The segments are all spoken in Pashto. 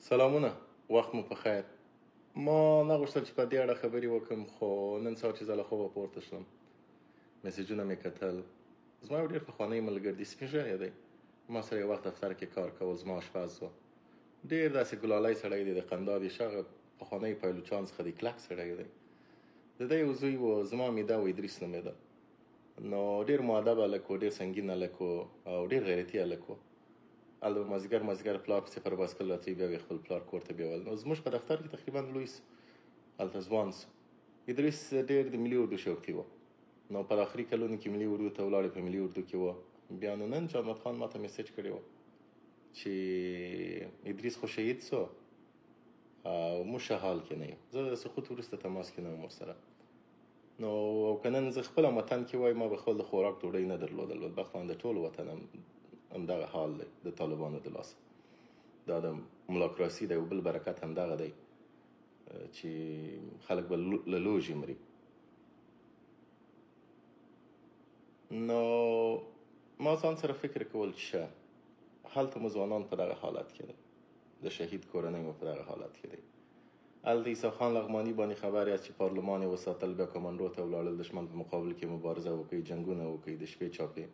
سلامونه، وخت مو په خیر. ما نه غوښتل چې په دې اړه خبرې وکړم، خو نن سهار چې زه له خوبه پورته شوم میسیجونه مې کتل. زما یو ډېر پخوانی ملګری دی، سپین ږیری دی، ما سره یو وخت دفتر کې کار کول، زما اشپز و. ډېر داسې ګلالی سړی دی، د قندهار د شغه پخوانی پایلوچان څخه دی، کلک سړی دی. د ده یو زوی و، زما میده و، ادریس نومېده. نو ډېر مؤدب هلک و، ډېر سنګین هلک و او ډېر غیرتي هلک و. هلته به مازدیګر پلار پسې پر بایسکل راتلي، بیا به خپل پلار کور ته بیول. نو زموږ په دفتر کې تقریبا لوی سو، هلته ځوان سو. ادریس ډېر د ملي اردو شوقي و. نو په آخري کلونو کې ملي اردو ته ولاړې، په ملي اردو کې و. بیا نو نن جامد خان ماته میسیج کړی و چې ادریس خو شهید سو او موږ ښه حال کې نه یو. زه د سقوط وروسته تماس کې نه وم ورسره. نو که نن زه خپل وطن کې وای، ما به خپل د خوراک ډوډۍ نه درلودل. بدبختانه د ټول وطن همدغه حال دی د طالبانو د لاسه. دا د ملاکراسي دی، یو بل برکت همدغه دی چې خلک به له لوږې مري. نو ما ځان سره فکر کول چې ښه، هلته مو ځوانان په دغه حالت کې دی، د شهید کورنۍ مو په دغه حالت کې دی. هلته عیسی خان لغماني باندې خبر یاست چې پارلمان یې وساتل، بیا کمانډو ته ولاړل، دښمن په مقابل کې مبارزه وکړي، جنګونه وکړي، د شپې چاپې.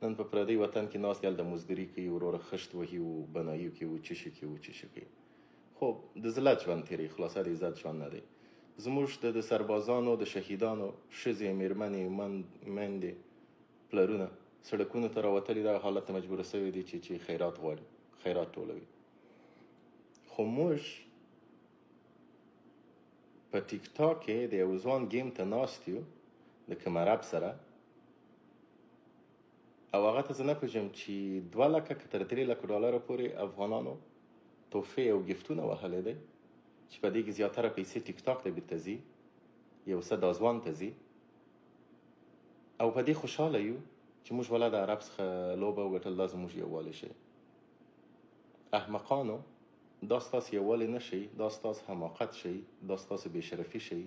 نن په پردی وطن کې ناست هلته مزدوري کوي، وروره خشت وهي و، بنایي کوي و، چشي کوي و، چشي کوي. خو د ذلت ژوند تېروي، خلاصه د عزت ژوند نه دی. زموږ د سربازانو، د شهیدانو ښځې، مېرمنې، میندې، پلرونه سړکونو ته راوتلي، دغه حالت ته مجبوره سوي دي چې خیرات غواړي، خیرات ټولوي. خو موږ په ټیک ټاک کې د یو ځوان ګیم ته ناست یو د کمرب سره، او هغه ته زه نه پوهېږم چې 2 لکه که تر 3 لکه ډالره پورې افغانانو تحفې او ګفتونه وهلی دی، چې په دې کې زیاتره پیسې ټیک ټاک ته بیرته ځي، یو څه دا ځوان ته ځي، او په دې خوشحاله یو چې موږ ولا د عرب څخه لوبه وګټل، دا زموږ یووالی شي. احمقانو، دا ستاسو یووالی نه شي، دا ستاسو حماقت شي، دا ستاسو بېشرفي شي،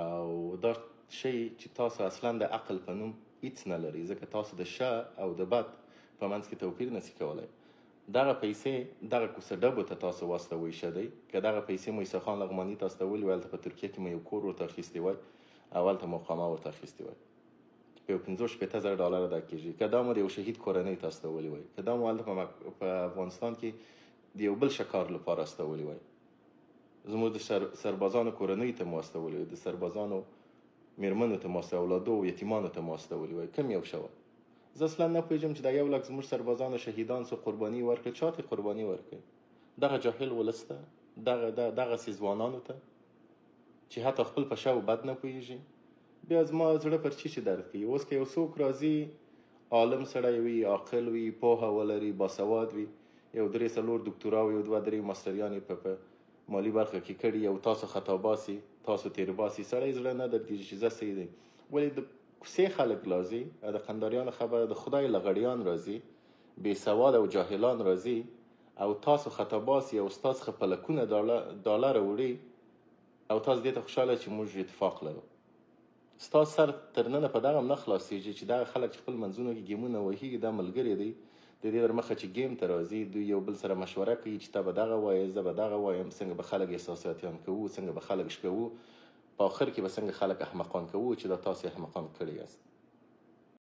او دا شی چې تاسو اصلا د عقل په نوم هیڅ نه لري، ځکه تاسو د ښه او د بد په منځ کې توپیر نشي کولی. دغه پیسې دغه کوڅه ډبو ته تاسو واستوئ ښه دی. که دغه پیسې مو عیسی خان لغماني ته استولي وای، هلته په ترکیه کې مو یو کور ورته اخیستی وای او هلته مو خامه ورته اخیستی وای، په یو 50-60 زره ډالره دا کېږي. که دا مو د یو شهید کورنۍ ته استولي وای، که دا مو هلته په افغانستان کې د یو بل شکار لپاره استولي وای، زموږ د سربازانو کورنۍ ته مو استولي وای، د سربازانو میرمنو ته مو استولي، اولادو او یتیمانو ته مو استولي وای، کوم یو شوه؟ زه اصلا نه پوهېږم چې دا 1 لک زموږ سربازانو شهیدان سو، قرباني ورکړي. چا ته قرباني ورکړي؟ دغه جاهل ولس ته، دغسې ځوانانو ته چې حتی خپل په ښه او بد نه پوهېږي. بیا زما زړه پر چیچې درد کوي. اوس که یو څوک راځي، عالم سړی وي، عاقل وي، پوهه ولري، باسواد وي، یو 3-4 دکتوراوې، یو 2-3 ماستریانې په مالي برخه کې کړي، او تاسو خطا باسي، تاسو تیر باسي، سړی زړه نه دردېږي چې زه څه دی. ولې د کوڅې خلک راځي، د قنداریانو خبره، د خدای لغړیان راځي، بې سواد او جاهلان راځي، او تاسو خطا باسي او ستاسو څخه په لکونه ډالره وړي، او تاسو دې ته خوشحاله چې موږ اتفاق لرو. ستاسو سر تر ننه په دغه نه خلاصېږي چې دغه خلک چې خپل منځونو کې ګیمونه وهي، دا ملګري دی، د دې در مخه چې ګیم ته راځي، دوی یو بل سره مشوره کوي چې ته به دغه وایې، زه به دغه وایم، څنګه به خلک احساساتیان کوو، څنګه به خلک شکوو، په آخر کې به څنګه خلک احمقان کوو چې دا تاسې احمقان کړي یاست.